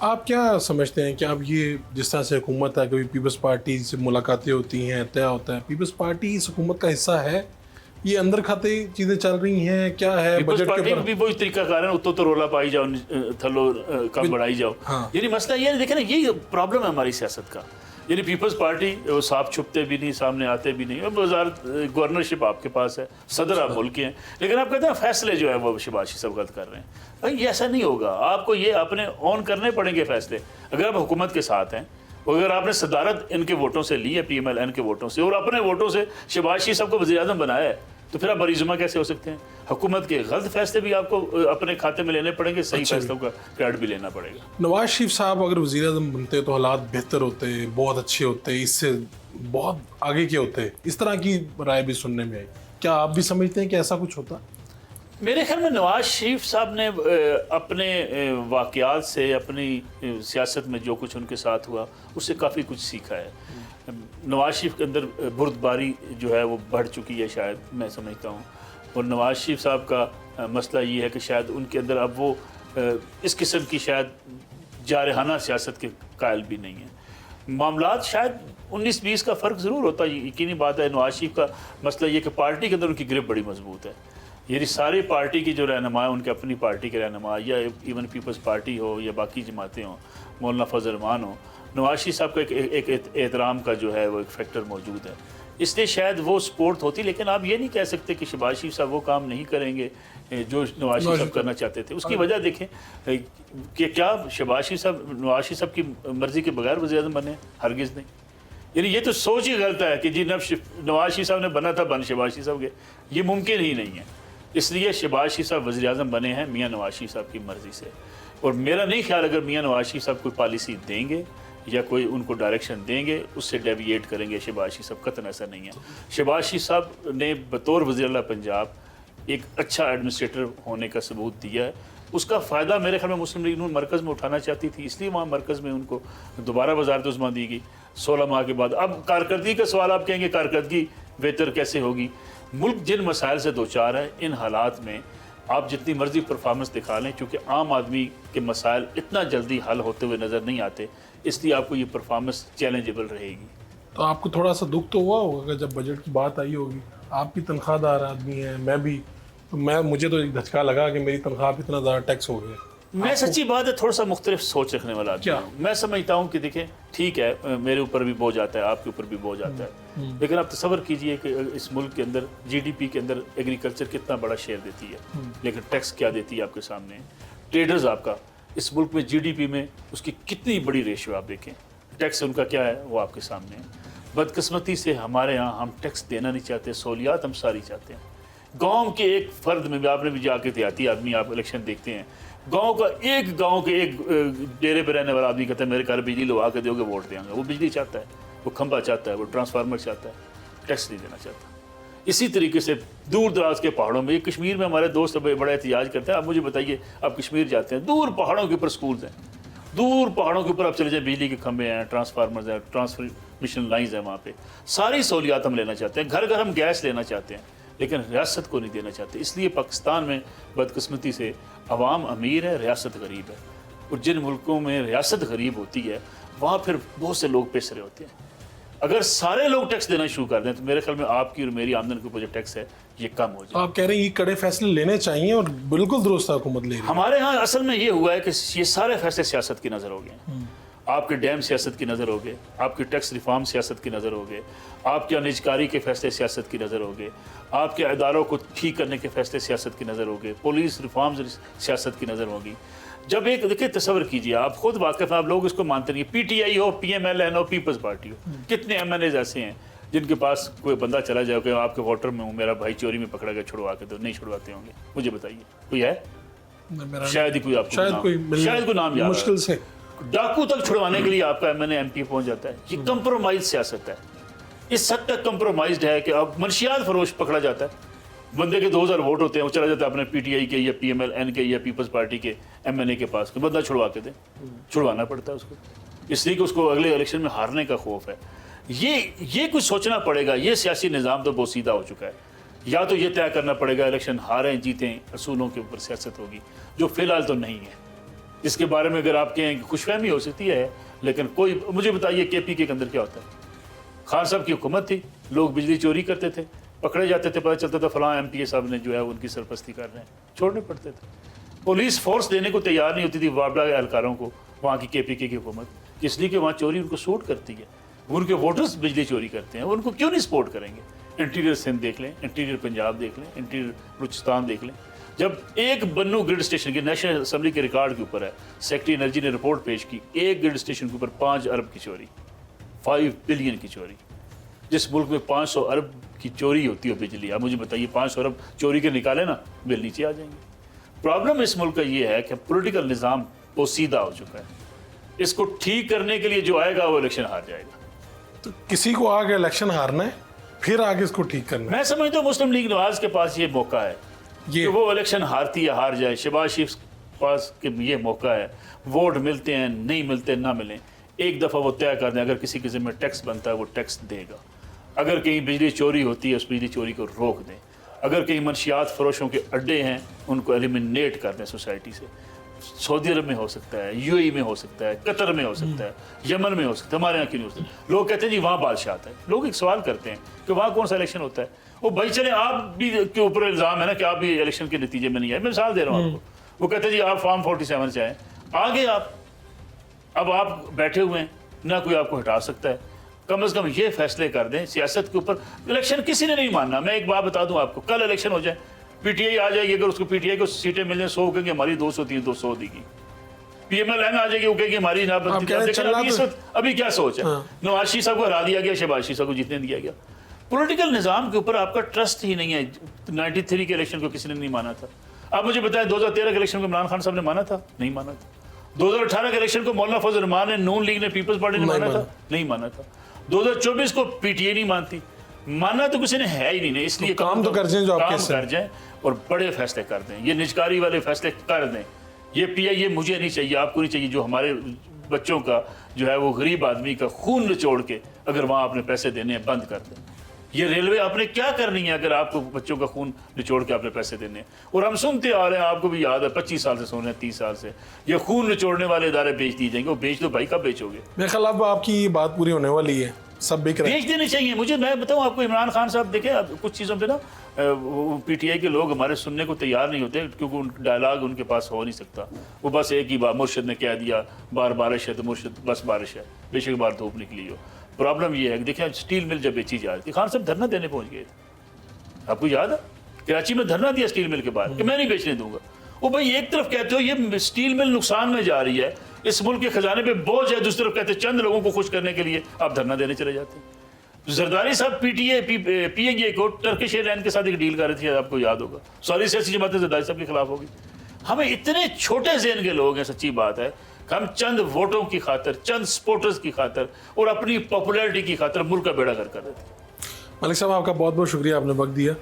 आप क्या समझते हैं कि अब ये जिस तरह से हुकूमत है, कभी पीपल्स पार्टी से मुलाकातें होती हैं, तय होता है, पीपल्स पार्टी इस हुकूमत का हिस्सा है, ये अंदर खाते चीज़ें चल रही हैं, क्या है पीपल्स बजट के पार्टी ऊपर? भी वही तरीका कार है, उत्तो तो रोला पाई जाओ, थलो कम बढ़ाई जाओ। हाँ। यानी मसला ये है, देखे ना, ये प्रॉब्लम है हमारी सियासत का। यानी पीपल्स पार्टी वो साफ छुपते भी नहीं, सामने आते भी नहीं। अब वजारत गवर्नरशिप आपके पास है, सदर आप मुल्क के हैं, लेकिन आप कहते हैं फैसले जो है वो शहबाज सब गलत कर रहे हैं। भाई ये ऐसा नहीं होगा, आपको ये अपने ऑन करने पड़ेंगे फैसले। अगर आप हुकूमत के साथ हैं, अगर आपने सदारत इनके वोटों से ली है, PMLN के वोटों से, और अपने वोटों से शहबाज शरीफ को वज़ीर आज़म बनाया है, तो फिर आप बरीजुमा कैसे हो सकते हैं? हुकूमत के गलत फैसले भी आपको अपने खाते में लेने पड़ेंगे, सही फैसलों का क्रेडिट भी लेना पड़ेगा। नवाज शरीफ साहब अगर वज़ीर आज़म बनते तो हालात बेहतर होते, बहुत अच्छे होते, इससे बहुत आगे के होते, इस तरह की राय भी सुनने में आई। क्या आप भी समझते हैं कि ऐसा कुछ होता? मेरे ख्याल में नवाज शरीफ साहब ने अपने वाक़यात से, अपनी सियासत में जो कुछ उनके साथ हुआ, उससे काफ़ी कुछ सीखा है। नवाज शरीफ के अंदर बुर्दबारी जो है वो बढ़ चुकी है, शायद मैं समझता हूँ। और नवाज शरीफ साहब का मसला ये है कि शायद उनके अंदर अब वो इस किस्म की शायद जारहाना सियासत के कायल भी नहीं है। मामलात शायद 19-20 का फ़र्क ज़रूर होता है, यकीनी बात है। नवाज शरीफ का मसला ये कि पार्टी के अंदर उनकी ग्रिप बड़ी मजबूत है। यानी सारी पार्टी की जो रहनुमा है, उनके अपनी पार्टी के रहनुमा, या इवन पीपल्स पार्टी हो या बाकी जमातें हों, मौलाना फजल रहमान हो, नवाज शरीफ साहब का एक एहतराम का जो है वो एक फैक्टर मौजूद है, इसलिए शायद वो सपोर्ट होती। लेकिन आप ये नहीं कह सकते कि शहबाज शरीफ साहब वो काम नहीं करेंगे जो नवाज शरीफ साहब करना चाहते थे। उसकी वजह देखें कि क्या शहबाज शरीफ साहब नवाज शरीफ साहब की मर्ज़ी के बगैर वज़ीर आज़म बने? हरगिज़ नहीं। यानी ये तो सोच ही गलत है कि जी नवाज शरीफ साहब ने बना था बन शहबाज शरीफ साहब के, ये मुमकिन ही नहीं है। इसलिए शहबाज शरीफ साहब वज़ीर आज़म बने हैं मियाँ नवाज शरीफ साहब की मर्ज़ी से। और मेरा नहीं ख्याल अगर मियाँ नवाज शरीफ साहब कोई पॉलिसी देंगे या कोई उनको डायरेक्शन देंगे, उससे डेविएट करेंगे शहबाज शरीफ साहब, कतन ऐसा नहीं है। शहबाज शरीफ साहब ने बतौर वज़ीर आला पंजाब एक अच्छा एडमिनिस्ट्रेटर होने का सबूत दिया है। उसका फ़ायदा मेरे ख्याल में मुस्लिम लीग नून मरकज़ में उठाना चाहती थी, इसलिए वहाँ मरकज़ में उनको दोबारा वज़ारत उज़्मा दी गई 16 माह के बाद। अब कारकर्दगी का सवाल आप कहेंगे कारकर्दगी बेहतर कैसे होगी? मुल्क जिन मसाइल से दो चार है, इन हालात में आप जितनी मर्जी परफॉर्मेंस दिखा लें, चूँकि आम आदमी के मसाइल इतना जल्दी हल होते हुए नज़र नहीं आते, इसलिए आपको ये परफॉर्मेंस चैलेंजेबल रहेगी। तो आपको थोड़ा सा दुख तो हुआ होगा जब बजट की बात आई होगी? आपकी तनख्वाहदार आदमी है, मैं भी, तो मुझे तो एक धचका लगा कि मेरी तनख्वाह पर इतना ज़्यादा टैक्स हो गया। मैं सच्ची बात है थोड़ा सा मुख्तलिफ सोच रखने वाला आदमी हूं। मैं समझता हूँ कि देखें ठीक है, मेरे ऊपर भी बोझ आता है, आपके ऊपर भी बोझ आता है, लेकिन आप तसव्वुर कीजिए कि इस मुल्क के अंदर GDP के अंदर एग्रीकल्चर कितना बड़ा शेयर देती है, लेकिन टैक्स क्या देती है आपके सामने। ट्रेडर्स आपका इस मुल्क में GDP में उसकी कितनी बड़ी रेशियो आप देखें, टैक्स उनका क्या है वो आपके सामने है। बदकिस्मती से हमारे यहाँ हम टैक्स देना नहीं चाहते, सहूलियात हम सारी चाहते हैं। गाँव के एक फ़र्द में भी, आपने भी जाके देहाती आदमी आप इलेक्शन देखते हैं, गांव के एक डेरे पे रहने वाला आदमी कहता है मेरे घर बिजली लगा के दोगे वोट देंगे। वो बिजली चाहता है, वो खंभा चाहता है, वो ट्रांसफार्मर चाहता है, टैक्स नहीं देना चाहता। इसी तरीके से दूर दराज के पहाड़ों में, ये कश्मीर में हमारे दोस्त बड़ा एहतिजाज करते हैं। आप मुझे बताइए, आप कश्मीर जाते हैं, दूर पहाड़ों के ऊपर स्कूल्स हैं, दूर पहाड़ों के ऊपर आप चले जाए, बिजली के खंभे हैं, ट्रांसफार्मर्स हैं, ट्रांसमिशन लाइन्स हैं, वहाँ पर सारी सहूलियात हम लेना चाहते हैं। घर घर हम गैस लेना चाहते हैं, लेकिन रियासत को नहीं देना चाहते। इसलिए पाकिस्तान में बदकिस्मती से अवाम अमीर है, रियासत गरीब है। और जिन मुल्कों में रियासत गरीब होती है, वहाँ फिर बहुत से लोग पेसरे होते हैं। अगर सारे लोग टैक्स देना शुरू कर दें, तो मेरे ख्याल में आपकी और मेरी आमदन के ऊपर जो टैक्स है ये कम हो जाए। आप कह रहे हैं ये कड़े फैसले लेने चाहिए और बिल्कुल दुरुस्त हुकूमत ले रही है। हमारे यहाँ असल में ये हुआ है कि ये सारे फैसले सियासत की नज़र हो गए। आपके डैम सियासत की नज़र हो गए, आपकी टैक्स रिफॉर्म सियासत की नज़र हो गए, आपके निजकारी के फैसले सियासत की नज़र हो गए, आपके इदारों को ठीक करने के फैसले सियासत की नज़र हो गए, पुलिस रिफॉर्म सियासत की नज़र होगी। जब एक देखिए तसव्वुर कीजिए, आप खुद वाकिफ़ हैं, आप लोग इसको मानते नहीं, PTI हो, PMLN हो, पीपल्स पार्टी हो, कितने MNAs ऐसे हैं जिनके पास कोई बंदा चला जाए कि आपके वोटर में हूँ, मेरा भाई चोरी में पकड़ा गया, छुड़वा के दो, नहीं छुड़वाते होंगे? मुझे बताइए, कोई है? शायद ही कोई, आपको शायद कोई नाम याद, मुश्किल से डाकू तक छुड़वाने के लिए आपका MNA MP पहुंच जाता है। ये कंप्रोमाइज सियासत है, इस हद तक कंप्रोमाइज्ड है कि अब मंशियात फरोश पकड़ा जाता है। बंदे के 2000 वोट होते हैं, वो चला जाता है अपने PTI के या PMLN के या पीपल्स पार्टी के MNA के पास, बंदा छुड़वा के दे, छुड़वाना पड़ता है उसको, इसलिए कि उसको अगले इलेक्शन में हारने का खौफ है। ये कुछ सोचना पड़ेगा। ये सियासी निज़ाम तो बोसीदा हो चुका है। या तो ये तय करना पड़ेगा इलेक्शन हारें जीतें, असूलों के ऊपर सियासत होगी, जो फिलहाल तो नहीं है। जिसके बारे में अगर आप कहें खुशफहमी हो सकती है, लेकिन कोई मुझे बताइए KPK के अंदर क्या होता है? खान साहब की हुकूमत थी, लोग बिजली चोरी करते थे, पकड़े जाते थे, पता चलता था फलां MPA साहब ने जो है उनकी सरपरस्ती कर रहे हैं, छोड़ने पड़ते थे। पुलिस फोर्स देने को तैयार नहीं होती थी वाबड़ा के एहलकारों को, वहाँ की KPK की हुकूमत, इसलिए कि वहाँ चोरी उनको सूट करती है। उनके वोटर्स बिजली चोरी करते हैं, उनको क्यों नहीं सपोर्ट करेंगे? इंटीरियर सिंध देख लें, इंटीरियर पंजाब देख लें, इंटीरियर बलूचिस्तान देख लें। जब एक बन्नू ग्रिड स्टेशन की नेशनल असम्बली के रिकॉर्ड के ऊपर है, सेक्रेटरी एनर्जी ने रिपोर्ट पेश की, एक ग्रिड स्टेशन के ऊपर 5 अरब की चोरी, 5 बिलियन की चोरी। जिस मुल्क में 500 अरब की चोरी होती है बिजली, आप मुझे बताइए 500 अरब चोरी के निकाले ना, बिल नीचे आ जाएंगे। प्रॉब्लम इस मुल्क का ये है कि पॉलिटिकल निज़ाम पोसीदा हो चुका है। इसको ठीक करने के लिए जो आएगा वो इलेक्शन हार जाएगा। तो किसी को आगे इलेक्शन हारना है, फिर आगे इसको ठीक करना है। मैं समझता हूँ मुस्लिम लीग नवाज के पास ये मौका है ये कि वो इलेक्शन हारती है हार जाए। शहबाज शरीफ के पास कि ये मौका है, वोट मिलते हैं नहीं मिलते ना मिलें, एक दफ़ा वो तय कर दें, अगर किसी के ज़िम्मे टैक्स बनता है वो टैक्स देगा, अगर कहीं बिजली चोरी होती है उस बिजली चोरी को रोक दें, अगर कहीं मनशियात फरोशों के अड्डे हैं उनको एलिमिनेट कर दें सोसाइटी से। सऊदी अरब में हो सकता है, UAE में हो सकता है, कतर में हो सकता है, यमन में हो सकता है, हमारे यहाँ क्यों नहीं हो सकता? लोग कहते हैं जी वहाँ बादशाह आता है। लोग एक सवाल करते हैं कि वहाँ कौन सा इलेक्शन होता है? वो भाई चले आप भी के ऊपर इल्ज़ाम है ना कि आप भी इलेक्शन के नतीजे में नहीं आए। मैं मिसाल दे रहा हूँ आपको। वो कहते हैं जी आप फॉर्म 47 से आए, आगे आप, अब आप बैठे हुए हैं, ना कोई आपको हटा सकता है। कम से कम ये फैसले कर दें सियासत के ऊपर। इलेक्शन किसी ने नहीं मानना। मैं एक बात बता दूं आपको, कल इलेक्शन हो जाए, PTI आ जाएगी, अगर उसको PTI को सीटें मिलने 100 कहेंगे हमारी 200 थी 200 देगी। PMLN आ जाएगी, वो कहेगी हमारी ना अभी क्या सोच है? नवाज शरीफ साहब को हरा दिया गया, शहबाज शरीफ साहब को जीतने दिया गया। पॉलिटिकल निज़ाम के ऊपर आपका ट्रस्ट ही नहीं है। 93 के इलेक्शन को किसी ने नहीं माना था। आप मुझे बताएं 2013 के इलेक्शन को इमरान खान साहब ने माना था? नहीं माना था। 2018 के इलेक्शन को मौलाना फजल रहमान ने, नून लीग ने, पीपल्स पार्टी ने माना था? नहीं माना था। 2024 को PTI नहीं मानती, मानना तो किसी ने है ही नहीं। इसलिए तो काम तो कर जाएं, जो आपके काम कर जाएं और बड़े फैसले कर दें। ये निजकारी वाले फैसले कर दें। ये PI ये मुझे नहीं चाहिए, आपको नहीं चाहिए, जो हमारे बच्चों का जो है वो गरीब आदमी का खून निचोड़ के अगर वहाँ आपने पैसे देने हैं बंद कर दें। ये रेलवे आपने क्या करनी है अगर आपको बच्चों का खून निचोड़ के आपने पैसे देने हैं? और हम सुनते आ रहे हैं, आपको भी याद है, 25 साल से सुन रहे हैं, 30 साल से, ये खून निचोड़ने वाले इदारे बेच दिए जाएंगे। वो बेच दो भाई, कब बेचोगे? मेरे ख्याल अब आपकी बात पूरी होने वाली है, सब बिक रहे हैं। बेच देने चाहिए। मुझे, मैं बताऊं आपको, इमरान खान साहब देखें कुछ चीज़ों पे ना PTI के लोग हमारे सुनने को तैयार नहीं होते, क्योंकि डायलॉग उनके पास हो नहीं सकता। वो बस एक ही बात, मुर्शद ने कह दिया बार बारिश है तो मुर्शद बस बारिश है, बेशक बार धूप निकली हो। प्रॉब्लम ये है कि देखिए स्टील मिल जब बेची जा रही थी, खान साहब धरना देने पहुंच गए थे, आपको याद है? कराची में धरना दिया स्टील मिल के बाहर कि मैं नहीं बेचने दूंगा। वो भाई एक तरफ कहते हो ये स्टील मिल नुकसान में जा रही है, इस मुल्क के खजाने पे बोझ है, दूसरी तरफ कहते चंद लोगों को खुश करने के लिए आप धरना देने चले जाते हैं। जरदारी साहब PIA को टर्किश एयरलाइन के साथ एक डील कर रहे थे, आपको याद होगा। सारी सियासी जमातें जरदारी साहब के खिलाफ होगी। हमें इतने छोटे ज़हन के लोग हैं, सच्ची बात है, हम चंद वोटों की खातर, चंद सपोर्टर्स की खातर और अपनी पॉपुलैरिटी की खातर मुल्क का बेड़ा गर्क कर देते हैं। मलिक साहब, आपका बहुत बहुत शुक्रिया, आपने वक्त दिया।